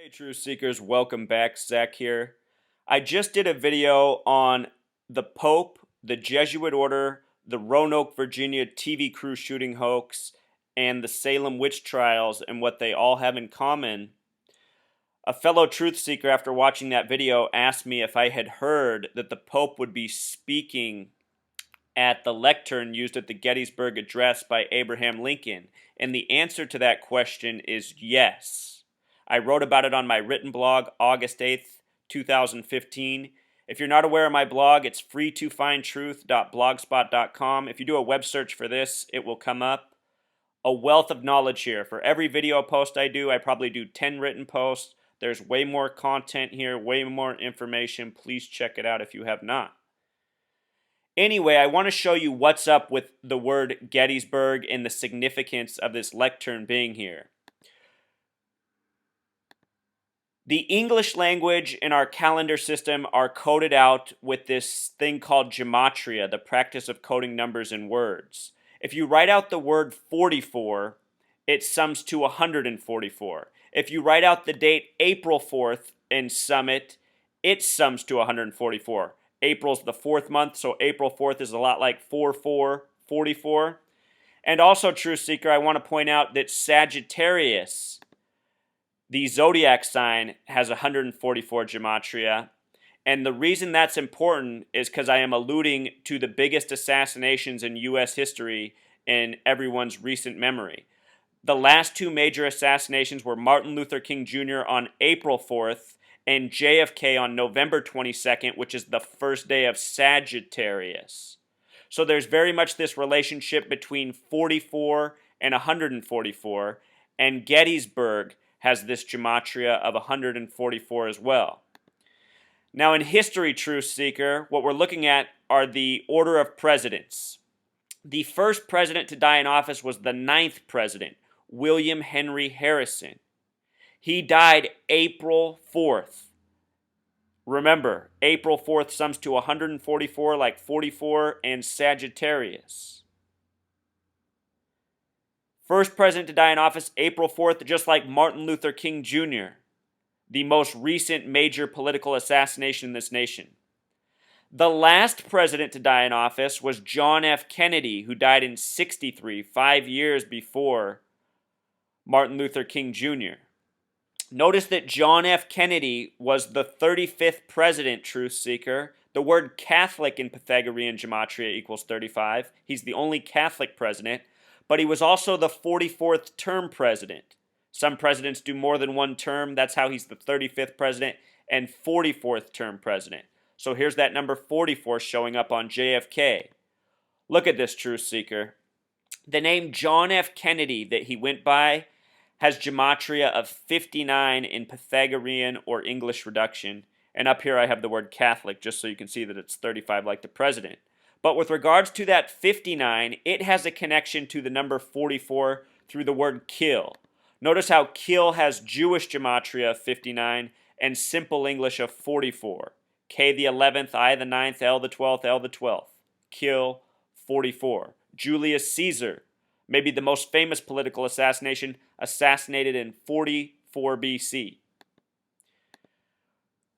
Hey Truth Seekers, welcome back. Zach here. I just did a video on the Pope, the Jesuit Order, the Roanoke, Virginia TV crew shooting hoax, and the Salem witch trials and what they all have in common. A fellow truth seeker, after watching that video, asked me if I had heard that the Pope would be speaking at the lectern used at the Gettysburg Address by Abraham Lincoln. And the answer to that question is yes. I wrote about it on my written blog August 8th, 2015. If you're not aware of my blog, it's freetofindtruth.blogspot.com. If you do a web search for this, it will come up. A wealth of knowledge here. For every video post I do, I probably do 10 written posts. There's way more content here, way more information. Please check it out if you have not. Anyway, I want to show you what's up with the word Gettysburg and the significance of this lectern being here. The English language and our calendar system are coded out with this thing called gematria, the practice of coding numbers in words. If you write out the word 44, it sums to 144. If you write out the date April 4th and sum it, it sums to 144. April's the fourth month, so April 4th is a lot like 4444. And also, Truth Seeker, I want to point out that Sagittarius, the zodiac sign, has 144 gematria. And the reason that's important is because I am alluding to the biggest assassinations in U.S. history in everyone's recent memory. The last two major assassinations were Martin Luther King Jr. on April 4th and JFK on November 22nd, which is the first day of Sagittarius. So there's very much this relationship between 44 and 144, and Gettysburg has this gematria of 144 as well. Now in history, Truth Seeker, what we're looking at are the order of presidents. The first president to die in office was the 9th president, William Henry Harrison. He died April 4th. Remember, April 4th sums to 144 like 44 and Sagittarius. First president to die in office, April 4th, just like Martin Luther King Jr., the most recent major political assassination in this nation. The last president to die in office was John F. Kennedy, who died in 63, 5 years before Martin Luther King Jr. Notice that John F. Kennedy was the 35th president, Truth Seeker. The word Catholic in Pythagorean gematria equals 35. He's the only Catholic president, but he was also the 44th term president. Some presidents do more than one term. That's how he's the 35th president and 44th term president. So here's that number 44 showing up on JFK. Look at this, Truth Seeker. The name John F. Kennedy that he went by has gematria of 59 in Pythagorean or English reduction. And up here I have the word Catholic just so you can see that it's 35 like the president. But with regards to that 59, it has a connection to the number 44 through the word kill. Notice how kill has Jewish gematria of 59 and simple English of 44. K the 11th, I the 9th, L the 12th, L the 12th. Kill, 44. Julius Caesar, maybe the most famous political assassination, assassinated in 44 BC.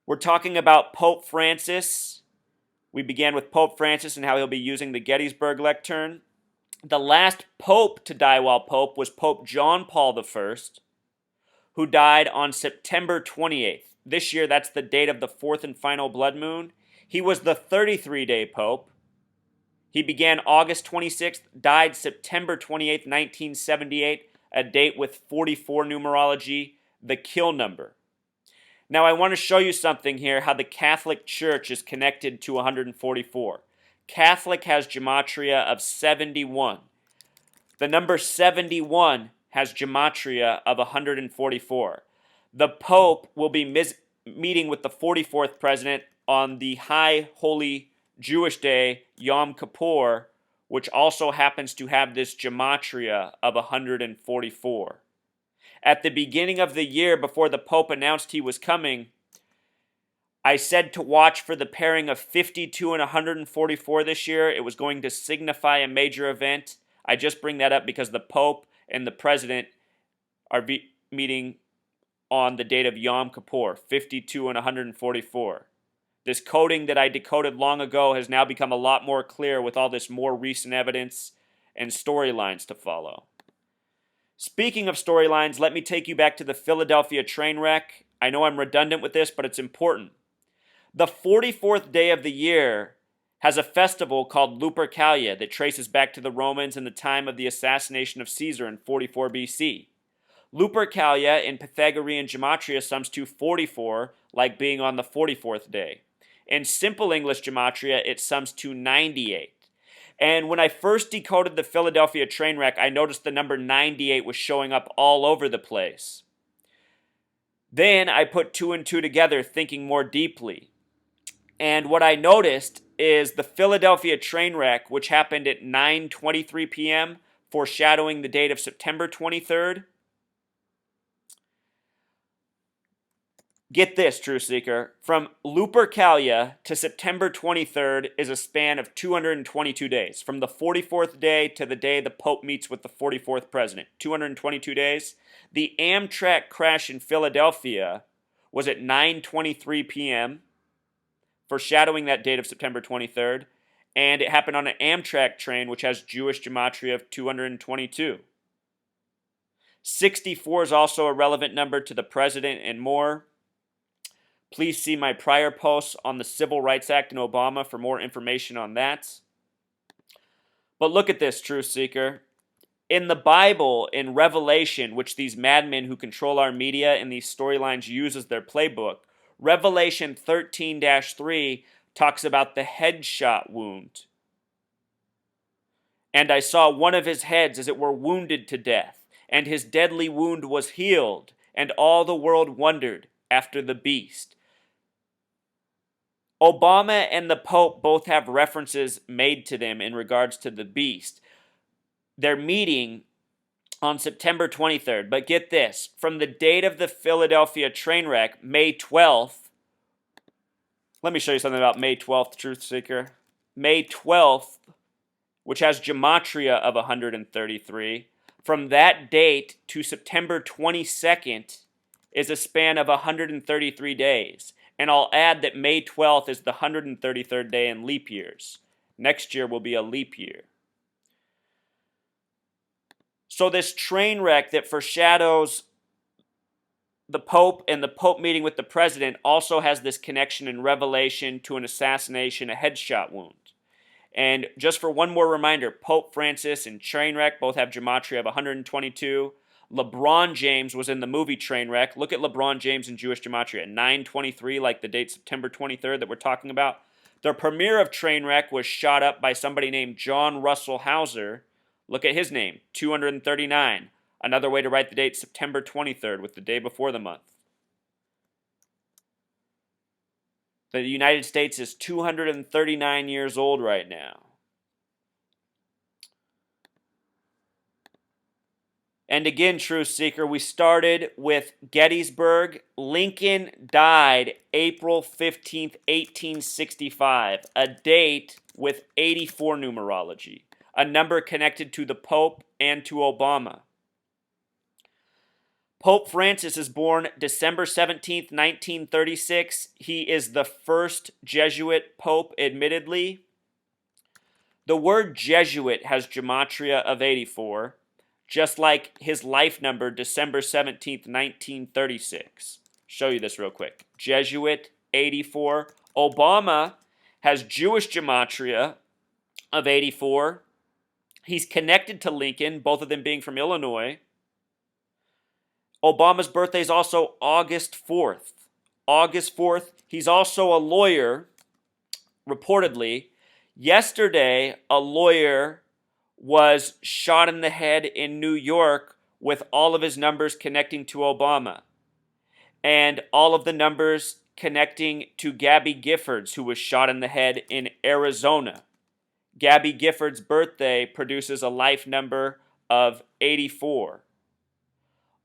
We're talking about Pope Francis. We began with Pope Francis and how he'll be using the Gettysburg Lectern. The last pope to die while pope was Pope John Paul I, who died on September 28th. This year, that's the date of the fourth and final blood moon. He was the 33-day pope. He began August 26th, died September 28th, 1978, a date with 44 numerology, the kill number. Now I want to show you something here, how the Catholic Church is connected to 144. Catholic has gematria of 71. The number 71 has gematria of 144. The Pope will be meeting with the 44th president on the High Holy Jewish Day, Yom Kippur, which also happens to have this gematria of 144. At the beginning of the year, before the Pope announced he was coming, I said to watch for the pairing of 52 and 144 this year. It was going to signify a major event. I just bring that up because the Pope and the President are meeting on the date of Yom Kippur, 52 and 144. This coding that I decoded long ago has now become a lot more clear with all this more recent evidence and storylines to follow. Speaking of storylines, let me take you back to the Philadelphia train wreck. I know I'm redundant with this, but it's important. The 44th day of the year has a festival called Lupercalia that traces back to the Romans and the time of the assassination of Caesar in 44 BC. Lupercalia in Pythagorean gematria sums to 44, like being on the 44th day. In simple English gematria, it sums to 98. And when I first decoded the Philadelphia train wreck, I noticed the number 98 was showing up all over the place. Then I put two and two together, thinking more deeply. And what I noticed is the Philadelphia train wreck, which happened at 9:23 p.m., foreshadowing the date of September 23rd. Get this, Truth Seeker. From Lupercalia to September 23rd is a span of 222 days. From the 44th day to the day the Pope meets with the 44th president. 222 days. The Amtrak crash in Philadelphia was at 9:23 p.m., foreshadowing that date of September 23rd. And it happened on an Amtrak train, which has Jewish gematria of 222. 64 is also a relevant number to the president and more. Please see my prior posts on the Civil Rights Act and Obama for more information on that. But look at this, Truth Seeker. In the Bible, in Revelation, which these madmen who control our media and these storylines use as their playbook, Revelation 13-3 talks about the headshot wound. And I saw one of his heads as it were wounded to death, and his deadly wound was healed, and all the world wondered after the beast. Obama and the Pope both have references made to them in regards to the beast. They're meeting on September 23rd. But get this, from the date of the Philadelphia train wreck, May 12th, let me show you something about May 12th, Truth Seeker. May 12th, which has gematria of 133, from that date to September 22nd is a span of 133 days. And I'll add that May 12th is the 133rd day in leap years. Next year will be a leap year. So this train wreck that foreshadows the Pope and the Pope meeting with the President also has this connection in Revelation to an assassination, a headshot wound. And just for one more reminder, Pope Francis and Trainwreck both have gematria of 122. LeBron James was in the movie Trainwreck. Look at LeBron James in Jewish gematria at 923, like the date September 23rd that we're talking about. The premiere of Trainwreck was shot up by somebody named John Russell Hauser. Look at his name, 239. Another way to write the date, September 23rd, with the day before the month. The United States is 239 years old right now. And again, Truth Seeker, we started with Gettysburg. Lincoln died April 15th, 1865, a date with 84 numerology, a number connected to the Pope and to Obama. Pope Francis is born December 17th, 1936. He is the first Jesuit pope, admittedly. The word Jesuit has gematria of 84, just like his life number, December 17th, 1936. Show you this real quick. Jesuit, 84. Obama has Jewish gematria of 84. He's connected to Lincoln, both of them being from Illinois. Obama's birthday is also August 4th. August 4th. He's also a lawyer, reportedly. Yesterday, a lawyer was shot in the head in New York with all of his numbers connecting to Obama. And all of the numbers connecting to Gabby Giffords, who was shot in the head in Arizona. Gabby Giffords' birthday produces a life number of 84.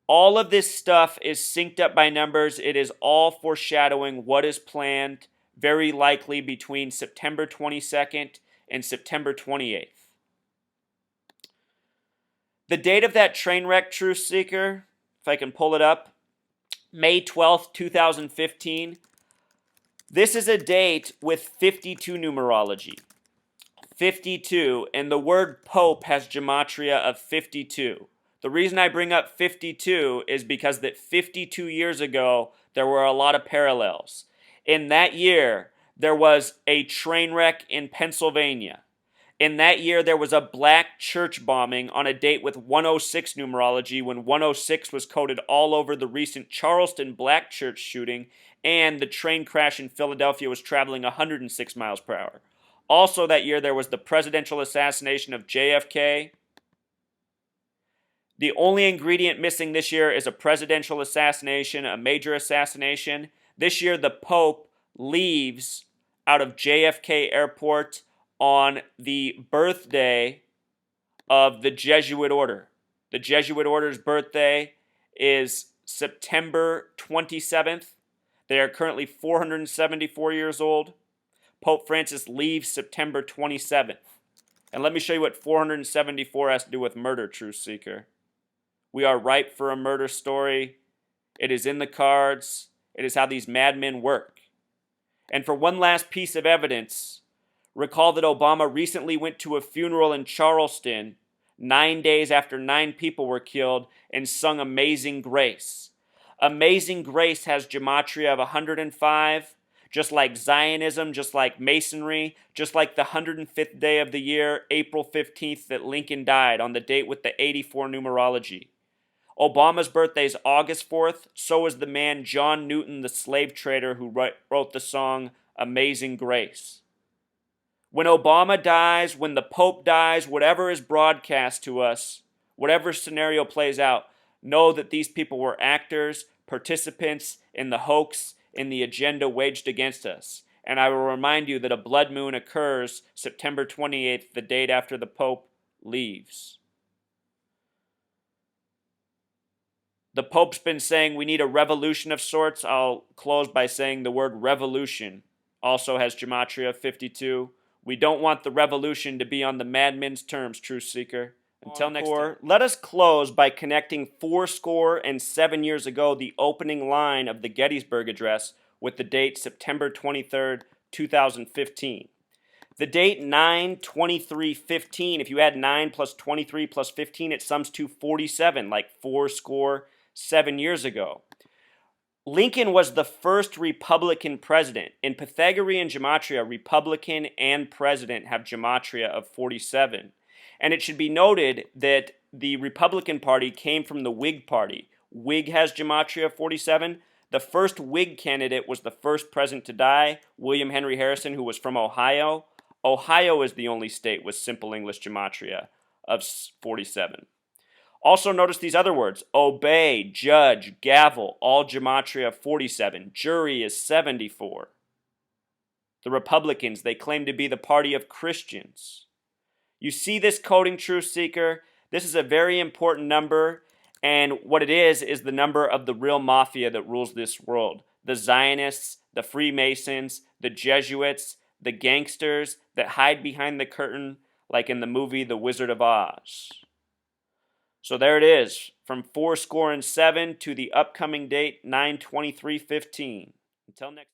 All of this stuff is synced up by numbers. It is all foreshadowing what is planned, very likely between September 22nd and September 28th. The date of that train wreck, Truth Seeker, if I can pull it up, May 12th, 2015. This is a date with 52 numerology. 52, and the word Pope has gematria of 52. The reason I bring up 52 is because that 52 years ago, there were a lot of parallels. In that year, there was a train wreck in Pennsylvania. In that year, there was a black church bombing on a date with 106 numerology when 106 was coded all over the recent Charleston black church shooting, and the train crash in Philadelphia was traveling 106 miles per hour. Also that year, there was the presidential assassination of JFK. The only ingredient missing this year is a presidential assassination, a major assassination. This year, the Pope leaves out of JFK Airport on the birthday of the Jesuit order. The Jesuit order's birthday is September 27th. They are currently 474 years old. Pope Francis leaves September 27th. And let me show you what 474 has to do with murder, Truth Seeker. We are ripe for a murder story. It is in the cards. It is how these madmen work. And for one last piece of evidence, recall that Obama recently went to a funeral in Charleston 9 days after 9 people were killed and sung Amazing Grace. Amazing Grace has gematria of 105, just like Zionism, just like Masonry, just like the 105th day of the year, April 15th, that Lincoln died on the date with the 84 numerology. Obama's birthday is August 4th, so is the man John Newton, the slave trader who wrote the song Amazing Grace. When Obama dies, when the Pope dies, whatever is broadcast to us, whatever scenario plays out, know that these people were actors, participants in the hoax, in the agenda waged against us. And I will remind you that a blood moon occurs September 28th, the date after the Pope leaves. The Pope's been saying we need a revolution of sorts. I'll close by saying the word revolution also has gematria 52. We don't want the revolution to be on the madmen's terms, Truth Seeker. Until next time. Let us close by connecting 77 years ago, the opening line of the Gettysburg Address, with the date September 23rd, 2015. The date 9/23/15, if you add 9 plus 23 plus 15, it sums to 47, like 7 years ago. Lincoln was the first Republican president. In Pythagorean gematria, Republican and president have gematria of 47. And it should be noted that the Republican Party came from the Whig Party. Whig has gematria of 47. The first Whig candidate was the first president to die, William Henry Harrison, who was from Ohio. Ohio is the only state with simple English gematria of 47. Also notice these other words: obey, judge, gavel, all gematria of 47. Jury is 74. The Republicans, they claim to be the party of Christians. You see this coding, Truth Seeker? This is a very important number, and what it is the number of the real mafia that rules this world. The Zionists, the Freemasons, the Jesuits, the gangsters that hide behind the curtain, like in the movie The Wizard of Oz. So there it is, from 77 to the upcoming date 9/23/15. Until next